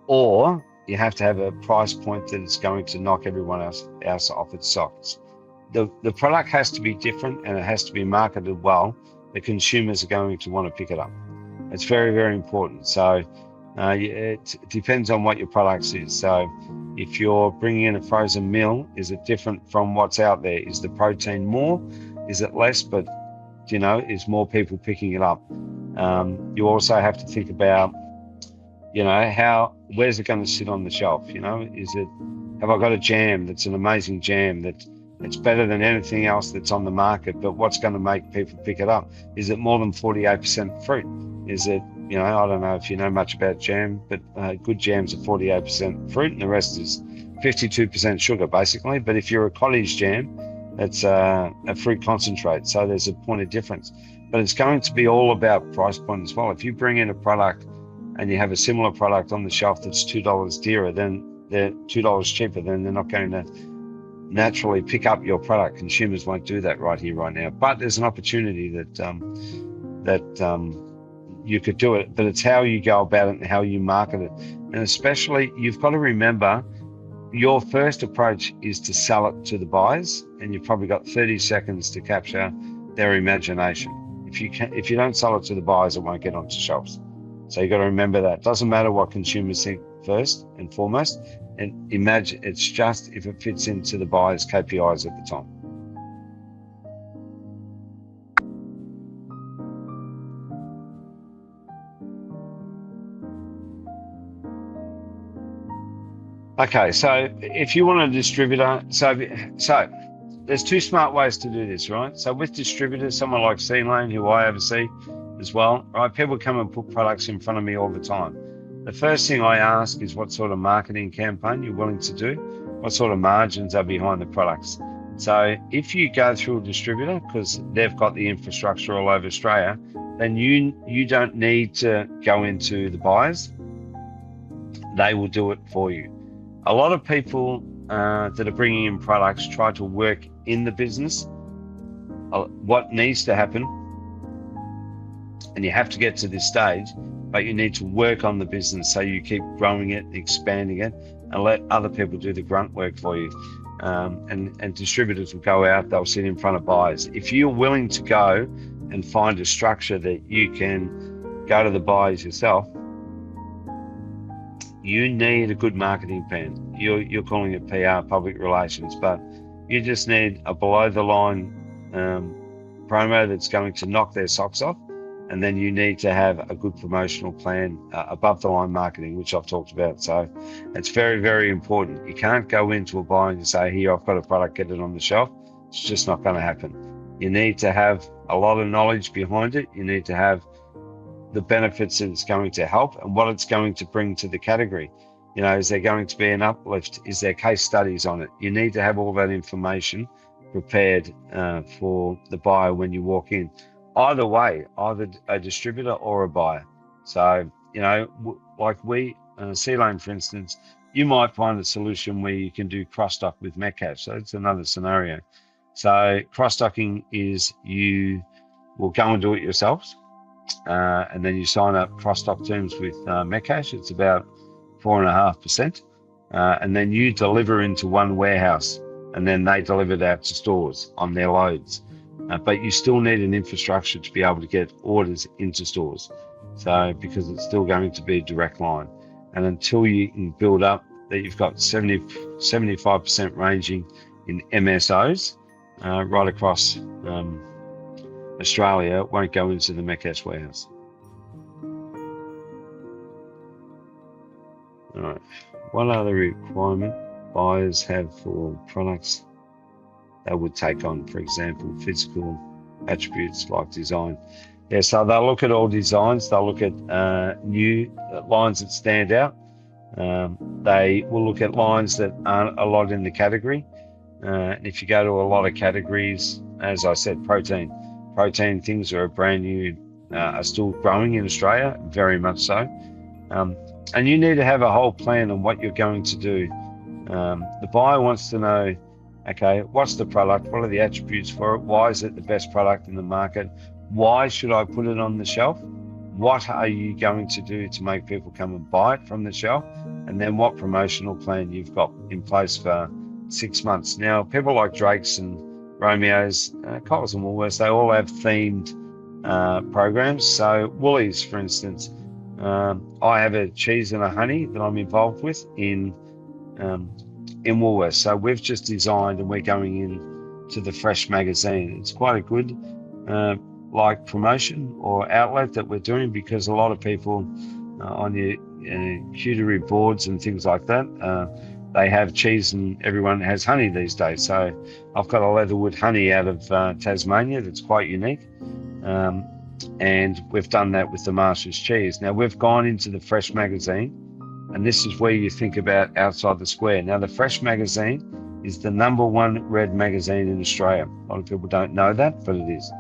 or you have to have a price point that is going to knock everyone else off its socks. The product has to be different, and it has to be marketed well. The consumers are going to want to pick it up. It's very, very important. So it depends on what your product is. So if you're bringing in a frozen meal, is it different from what's out there? Is the protein more? Is it less? But is more people picking it up? You also have to think about, where's it going to sit on the shelf? Have I got a jam that's an amazing jam it's better than anything else that's on the market, but what's going to make people pick it up? Is it more than 48% fruit? Is it, I don't know if you know much about jam, but good jams are 48% fruit and the rest is 52% sugar, basically. But if you're a cottage jam, it's a fruit concentrate, so there's a point of difference. But it's going to be all about price point as well. If you bring in a product and you have a similar product on the shelf that's $2 dearer, then they're $2 cheaper, then they're not going to naturally pick up your product. Consumers won't do that right here, right now. But there's an opportunity that you could do it, but it's how you go about it and how you market it. And especially, you've got to remember, your first approach is to sell it to the buyers, and you've probably got 30 seconds to capture their imagination. If you don't sell it to the buyers, it won't get onto shelves. So you've got to remember that. It doesn't matter what consumers think first and foremost, and imagine it's just if it fits into the buyer's KPIs at the time. Okay, so if you want a distributor, so there's two smart ways to do this, right? So with distributors, someone like C-Lane, who I oversee as well, right? People come and put products in front of me all the time. The first thing I ask is what sort of marketing campaign you're willing to do, what sort of margins are behind the products. So if you go through a distributor, because they've got the infrastructure all over Australia, then you don't need to go into the buyers. They will do it for you. A lot of people that are bringing in products try to work in the business. What needs to happen, and you have to get to this stage, but you need to work on the business so you keep growing it, expanding it, and let other people do the grunt work for you. and distributors will go out, they'll sit in front of buyers. If you're willing to go and find a structure that you can go to the buyers yourself, you need a good marketing plan. You're calling it PR, public relations, but you just need a below the line promo that's going to knock their socks off. And then you need to have a good promotional plan, above the line marketing, which I've talked about. So it's very, very important. You can't go into a buyer and say, here, I've got a product, get it on the shelf. It's just not going to happen. You need to have a lot of knowledge behind it. You need to have the benefits that it's going to help and what it's going to bring to the category. You know, is there going to be an uplift? Is there case studies on it? You need to have all that information prepared for the buyer when you walk in. Either way, either a distributor or a buyer. So, you know, like we, C-Lane, for instance, you might find a solution where you can do cross-stock with Metcash. So it's another scenario. So cross-stocking is you will go and do it yourselves, and then you sign up cross-stock terms with Metcash. It's about 4.5%, and then you deliver into one warehouse, and then they deliver it out to stores on their loads. But you still need an infrastructure to be able to get orders into stores. So because it's still going to be a direct line. And until you can build up that you've got 75% ranging in MSOs right across Australia, it won't go into the Metcash warehouse. All right. What other requirement buyers have for products they would take on, for example, physical attributes like design? Yeah, so they'll look at all designs. They'll look at new lines that stand out. They will look at lines that aren't a lot in the category. And if you go to a lot of categories, as I said, protein things are brand new, are still growing in Australia, very much so. And you need to have a whole plan on what you're going to do. The buyer wants to know, okay, what's the product? What are the attributes for it? Why is it the best product in the market? Why should I put it on the shelf? What are you going to do to make people come and buy it from the shelf? And then what promotional plan you've got in place for 6 months. Now, people like Drake's and Romeo's, Coles and Woolworths, they all have themed programs. So Woolies, for instance, I have a cheese and a honey that I'm involved with in Woolworths. So we've just designed, and we're going in to the Fresh magazine. It's quite a good like promotion or outlet that we're doing, because a lot of people on your cutery boards and things like that, they have cheese and everyone has honey these days. So I've got a leatherwood honey out of Tasmania that's quite unique. And we've done that with the Master's cheese. Now we've gone into the Fresh magazine, and this is where you think about outside the square. Now the Fresh magazine is the #1 read magazine in Australia. A lot of people don't know that, but it is.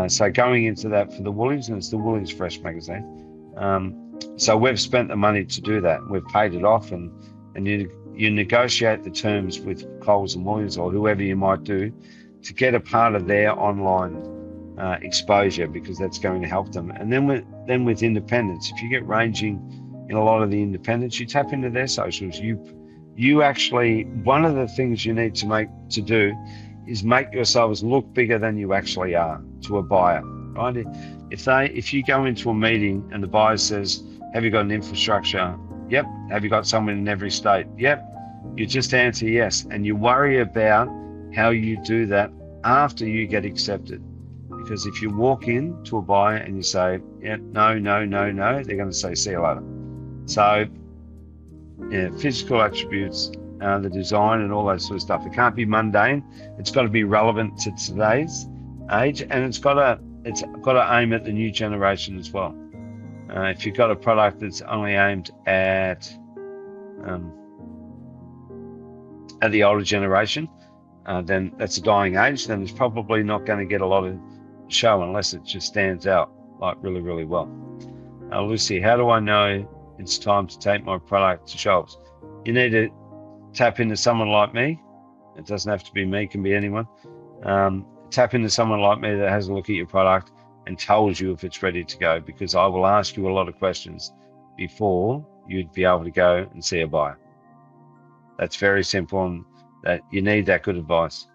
So going into that for the Woolies, and it's the Woolies Fresh magazine. So we've spent the money to do that. We've paid it off, and you negotiate the terms with Coles and Woolies or whoever you might do to get a part of their online exposure, because that's going to help them. And then with independents, if you get ranging in a lot of the independents, you tap into their socials. You actually, one of the things you need to do is make yourselves look bigger than you actually are to a buyer, right? If you go into a meeting and the buyer says, have you got an infrastructure? Yep. Have you got someone in every state? Yep. You just answer yes, and you worry about how you do that after you get accepted. Because if you walk in to a buyer and you say, yeah, no, they're going to say, see you later. So yeah, physical attributes, the design and all that sort of stuff, it can't be mundane. It's got to be relevant to today's age, and it's got to aim at the new generation as well. If you've got a product that's only aimed at the older generation, then that's a dying age. Then it's probably not going to get a lot of show unless it just stands out like really, really well. Lucy, how do I know it's time to take my product to shelves? You need to tap into someone like me. It doesn't have to be me, it can be anyone. Tap into someone like me that has a look at your product and tells you if it's ready to go, because I will ask you a lot of questions before you'd be able to go and see a buyer. That's very simple, and that you need that good advice.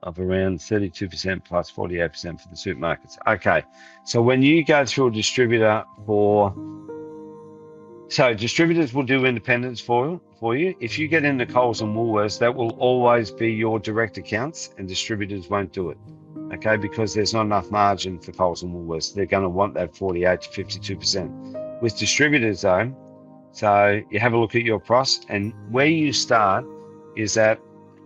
Of around 32% plus 48% for the supermarkets. Okay, so when you go through a distributor so distributors will do independents for you. If you get into Coles and Woolworths, that will always be your direct accounts, and distributors won't do it. Okay, because there's not enough margin for Coles and Woolworths. They're going to want that 48 to 52%. With distributors though, so you have a look at your price, and where you start is that,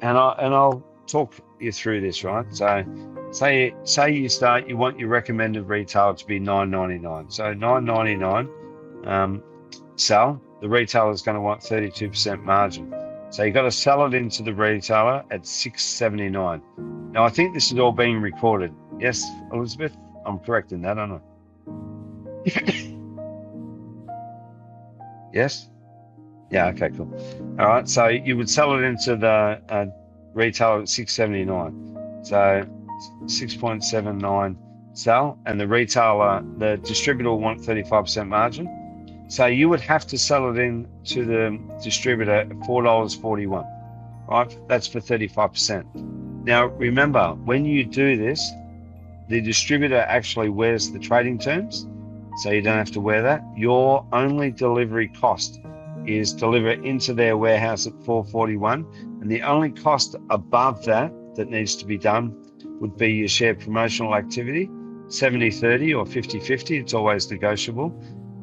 and I'll talk you through this, right? So say you start, you want your recommended retail to be $9.99. So $9.99 sell. The retailer is going to want 32% margin. So you've got to sell it into the retailer at $6.79. Now I think this is all being recorded. Yes, Elizabeth, I'm correct in that, aren't I? Yes? Yeah, okay, cool. All right, so you would sell it into the retailer at $6.79. So 6.79 sell, and the distributor will want 35% margin. So you would have to sell it in to the distributor at $4.41, right? That's for 35%. Now, remember, when you do this, the distributor actually wears the trading terms, so you don't have to wear that. Your only delivery cost is deliver into their warehouse at $4.41, and the only cost above that needs to be done would be your shared promotional activity, 70-30 or 50-50. It's always negotiable,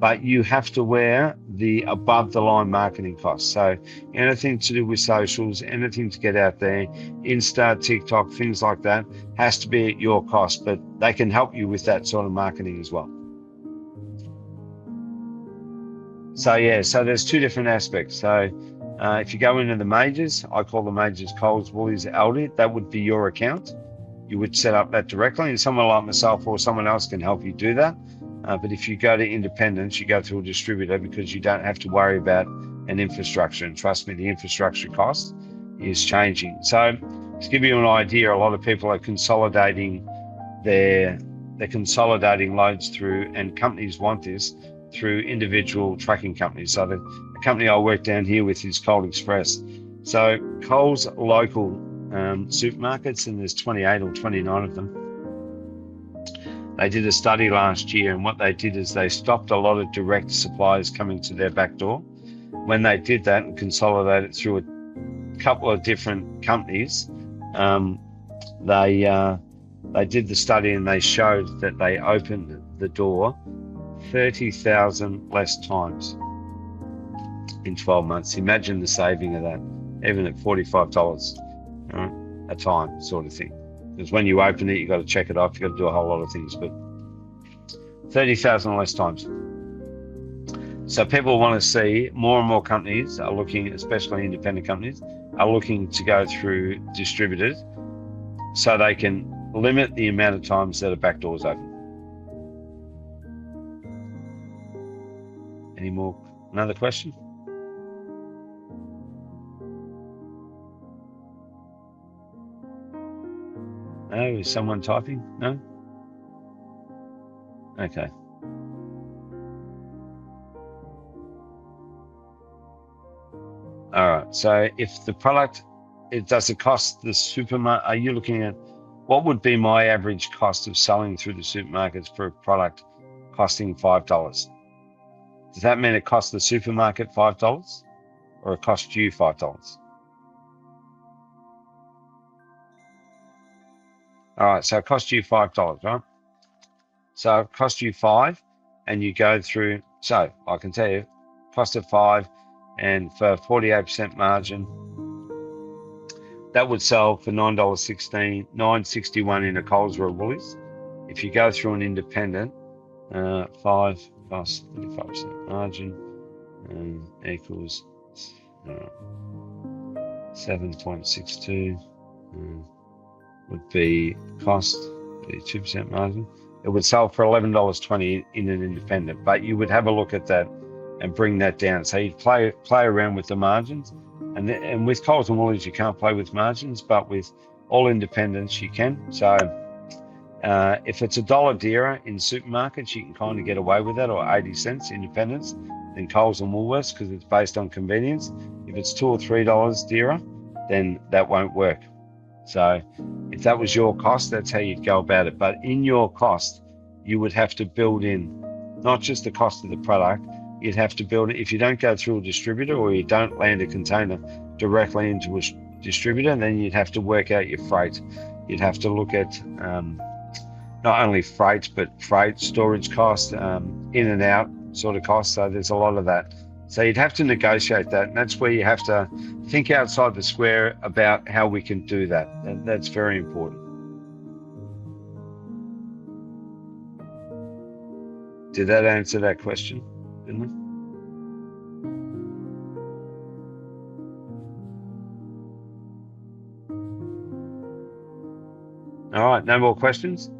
but you have to wear the above the line marketing costs. So anything to do with socials, anything to get out there, Insta, TikTok, things like that, has to be at your cost, but they can help you with that sort of marketing as well. So yeah, so there's two different aspects. So if you go into the majors, I call the majors Coles, Woolies, Aldi, that would be your account. You would set up that directly, and someone like myself or someone else can help you do that. But if you go to independents, you go through a distributor because you don't have to worry about an infrastructure. And trust me, the infrastructure cost is changing. So to give you an idea, a lot of people are consolidating they're consolidating loads through, and companies want this, through individual trucking companies. So the company I work down here with is Cold Express. So Coles local supermarkets, and there's 28 or 29 of them. They did a study last year, and what they did is they stopped a lot of direct suppliers coming to their back door. When they did that and consolidated through a couple of different companies, they did the study, and they showed that they opened the door 30,000 less times in 12 months. Imagine the saving of that, even at $45 a time sort of thing. Because when you open it, you've got to check it off, you've got to do a whole lot of things, but 30,000 less times. So people want to see, more and more companies are looking, especially independent companies, are looking to go through distributors so they can limit the amount of times that a back door is open. Any more? Another question? No? Is someone typing? No? Okay. All right. So if the product, does it cost the supermarket? Are you looking at what would be my average cost of selling through the supermarkets for a product costing $5? Does that mean it costs the supermarket $5 or it costs you $5? All right, so it costs you $5, right? So it costs you $5, and you go through. So I can tell you, cost of $5, and for 48% margin, that would sell for $9.16, $9.61 in a Coles or a Woolies. If you go through an independent, 5 plus 35% margin equals 7.62. Would be cost, 2% margin. It would sell for $11.20 in an independent, but you would have a look at that and bring that down. So you play around with the margins, and with Coles and Woolies you can't play with margins, but with all independents you can. So If it's $1 dearer in supermarkets, you can kind of get away with that, or 80 cents independents than Coles and Woolworths, because it's based on convenience. If it's $2 or $3 dearer, then that won't work. So if that was your cost, that's how you'd go about it. But in your cost, you would have to build in not just the cost of the product, you'd have to build it. If you don't go through a distributor, or you don't land a container directly into a distributor, then you'd have to work out your freight. You'd have to look at not only freight, but freight, storage cost, in and out sort of cost. So there's a lot of that. So you'd have to negotiate that, and that's where you have to think outside the square about how we can do that. And that's very important. Did that answer that question, Finley? All right, no more questions?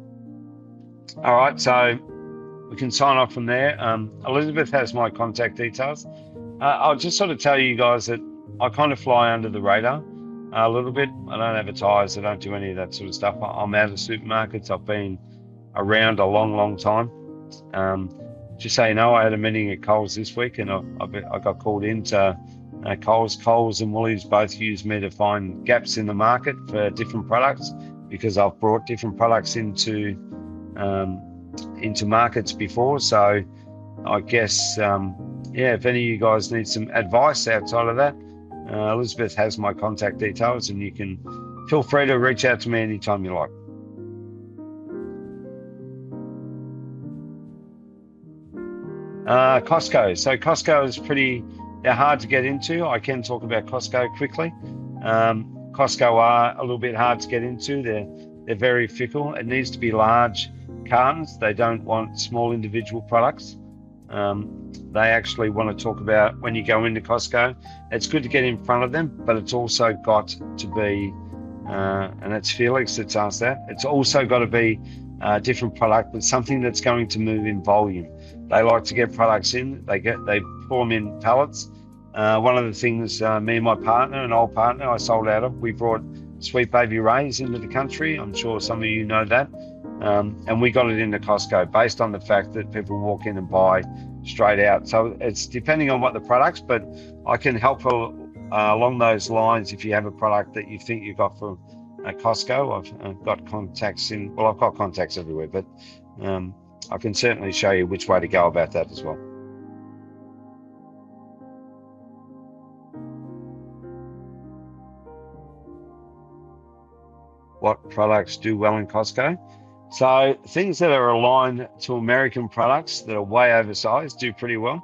All right, so we can sign off from there. Elizabeth has my contact details. I'll just sort of tell you guys that I kind of fly under the radar a little bit. I don't advertise. I don't do any of that sort of stuff. I'm out of supermarkets. I've been around a long, long time. Just so you know, I had a meeting at Coles this week, and I got called into Coles and Woolies both use me to find gaps in the market for different products, because I've brought different products into markets before. So I guess, if any of you guys need some advice outside of that, Elizabeth has my contact details, and you can feel free to reach out to me anytime you like. Costco. So Costco is they're hard to get into. I can talk about Costco quickly. Costco are a little bit hard to get into. They're very fickle. It needs to be large cartons. They don't want small individual products. They actually want to talk about, when you go into Costco, it's good to get in front of them, but it's also got to be, and it's Felix that's asked that, it's also got to be a different product, but something that's going to move in volume. They like to get products in, they pour them in pallets. One of the things, me and my partner, an old partner I sold out of, we brought Sweet Baby Ray's into the country. I'm sure some of you know that. And we got it into Costco based on the fact that people walk in and buy straight out. So it's depending on what the products, but I can help along those lines. If you have a product that you think you got from Costco, I've got contacts I've got contacts everywhere, but I can certainly show you which way to go about that as well. What products do well in Costco? So things that are aligned to American products that are way oversized do pretty well.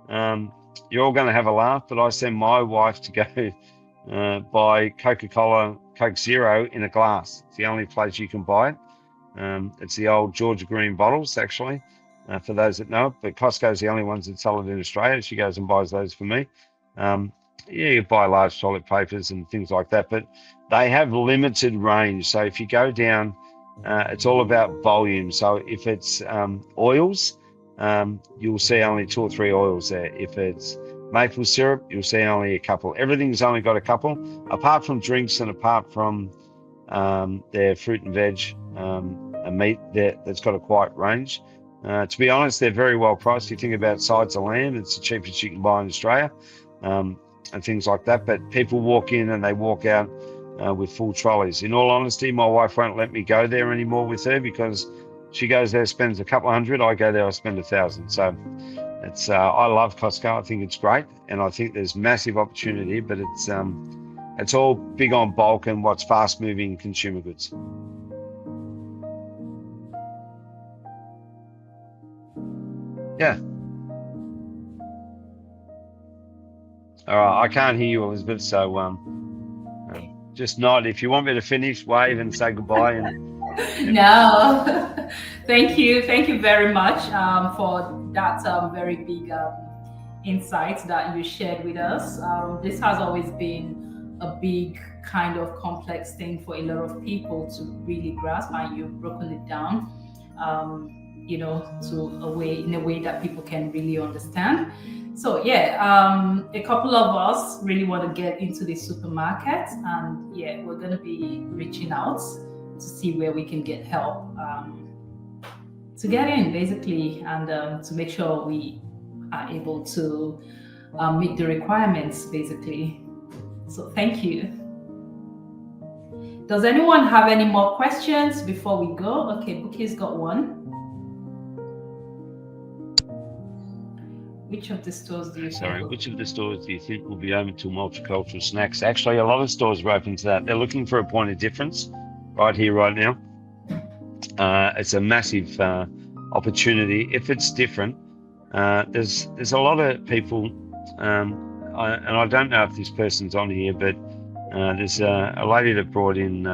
You're all going to have a laugh, but I send my wife to go buy Coca-Cola Coke Zero in a glass. It's the only place you can buy it. It's the old Georgia Green bottles, actually, for those that know it. But Costco's the only ones that sell it in Australia. She goes and buys those for me. You buy large toilet papers and things like that, but they have limited range. So if you go down, it's all about volume. So if it's oils, you'll see only 2 or 3 oils there. If it's maple syrup, you'll see only a couple. Everything's only got a couple, apart from drinks and apart from their fruit and veg and meat that's got a quiet range. To be honest, they're very well priced. You think about sides of lamb, it's the cheapest you can buy in Australia, and things like that. But people walk in and they walk out with full trolleys. In all honesty, my wife won't let me go there anymore with her, because she goes there, spends a couple $100. I go there, I spend $1,000. So it's I love Costco. I think it's great, and I think there's massive opportunity, but it's all big on bulk and what's fast moving consumer goods. Yeah. All right. I can't hear you, Elizabeth. So just nod. If you want me to finish, wave and say goodbye. No. Thank you very much for that very big insight that you shared with us. This has always been a big kind of complex thing for a lot of people to really grasp, and you've broken it down, in a way that people can really understand. So a couple of us really want to get into the supermarket, and we're going to be reaching out see where we can get help to get in, basically, and to make sure we are able to meet the requirements, basically. So thank you. Does anyone have any more questions before we go? Okay, Buki's got one. Which of the stores do you think? Which of the stores do you think will be open to multicultural snacks? Actually, a lot of stores are open to that. They're looking for a point of difference right here, right now. It's a massive opportunity. If it's different, there's a lot of people, and I don't know if this person's on here, but there's a lady that brought in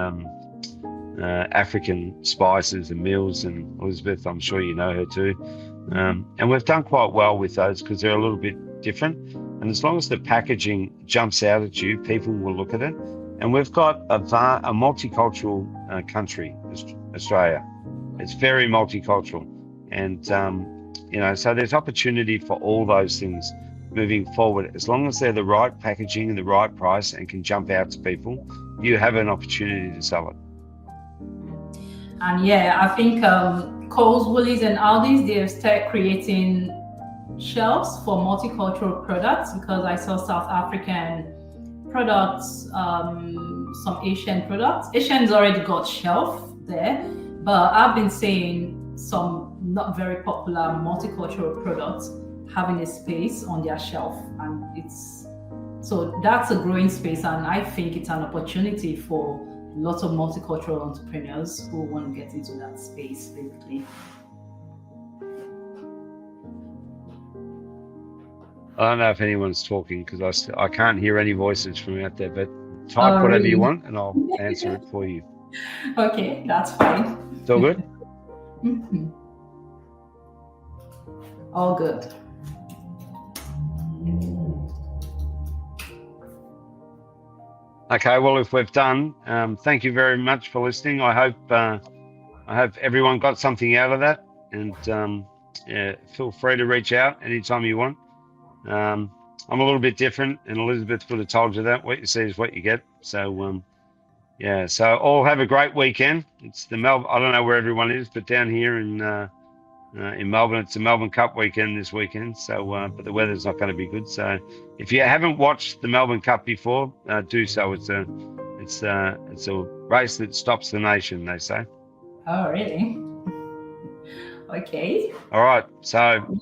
African spices and meals, and Elizabeth, I'm sure you know her too. And we've done quite well with those because they're a little bit different. And as long as the packaging jumps out at you, people will look at it. And we've got a multicultural country, Australia. It's very multicultural. And, so there's opportunity for all those things moving forward. As long as they're the right packaging and the right price and can jump out to people, you have an opportunity to sell it. And yeah, I think Coles, Woolies, and Aldi's, they've started creating shelves for multicultural products, because I saw South African products, some Asian products. Asians already got shelf there, but I've been seeing some not very popular multicultural products having a space on their shelf, and so that's a growing space, and I think it's an opportunity for lots of multicultural entrepreneurs who want to get into that space, basically. I don't know if anyone's talking because I can't hear any voices from out there, but type whatever really? you want and I'll answer it for you. Okay, that's fine. It's all good? Mm-hmm. All good. Okay, well, if we've done, thank you very much for listening. I hope everyone got something out of that, and feel free to reach out anytime you want. I'm a little bit different, and Elizabeth would have told you that. What you see is what you get. So, so all have a great weekend. It's the Melbourne, I don't know where everyone is, but down here in Melbourne, it's the Melbourne Cup weekend this weekend. So, but the weather's not going to be good. So, if you haven't watched the Melbourne Cup before, do so. It's a race that stops the nation, they say. Oh, really? Okay. All right. So